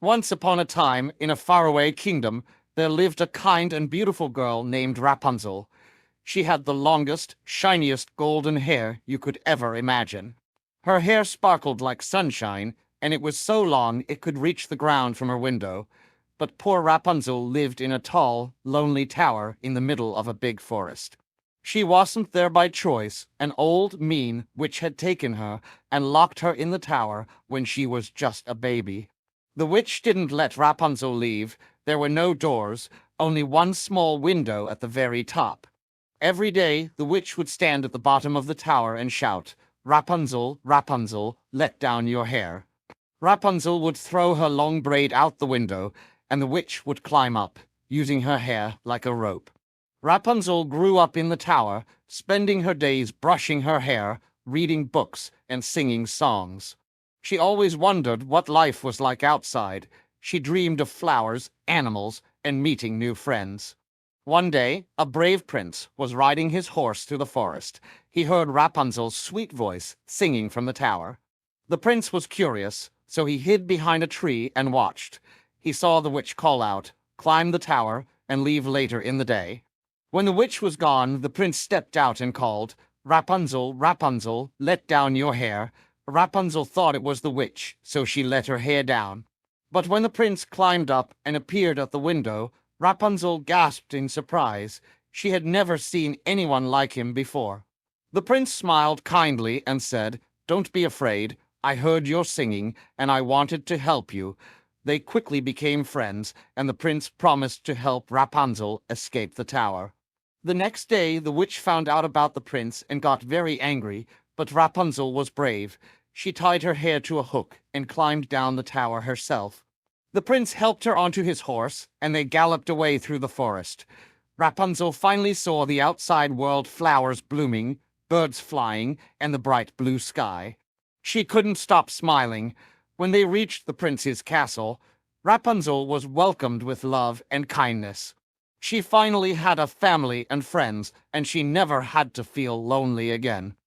Once upon a time, in a faraway kingdom, there lived a kind and beautiful girl named Rapunzel. She had the longest, shiniest golden hair you could ever imagine. Her hair sparkled like sunshine, and it was so long it could reach the ground from her window. But poor Rapunzel lived in a tall, lonely tower in the middle of a big forest. She wasn't there by choice. An old, mean witch had taken her and locked her in the tower when she was just a baby. The witch didn't let Rapunzel leave. There were no doors, only one small window at the very top. Every day, the witch would stand at the bottom of the tower and shout, "Rapunzel, Rapunzel, let down your hair." Rapunzel would throw her long braid out the window, and the witch would climb up, using her hair like a rope. Rapunzel grew up in the tower, spending her days brushing her hair, reading books, and singing songs. She always wondered what life was like outside. She dreamed of flowers, animals, and meeting new friends. One day, a brave prince was riding his horse through the forest. He heard Rapunzel's sweet voice singing from the tower. The prince was curious, so he hid behind a tree and watched. He saw the witch call out, climb the tower, and leave later in the day. When the witch was gone, the prince stepped out and called, "Rapunzel, Rapunzel, let down your hair." Rapunzel thought it was the witch, so she let her hair down. But when the prince climbed up and appeared at the window, Rapunzel gasped in surprise. She had never seen anyone like him before. The prince smiled kindly and said, "Don't be afraid. I heard your singing, and I wanted to help you." They quickly became friends, and the prince promised to help Rapunzel escape the tower. The next day, the witch found out about the prince and got very angry, but Rapunzel was brave. She tied her hair to a hook and climbed down the tower herself. The prince helped her onto his horse, and they galloped away through the forest. Rapunzel finally saw the outside world, flowers blooming, birds flying, and the bright blue sky. She couldn't stop smiling. When they reached the prince's castle, Rapunzel was welcomed with love and kindness. She finally had a family and friends, and she never had to feel lonely again.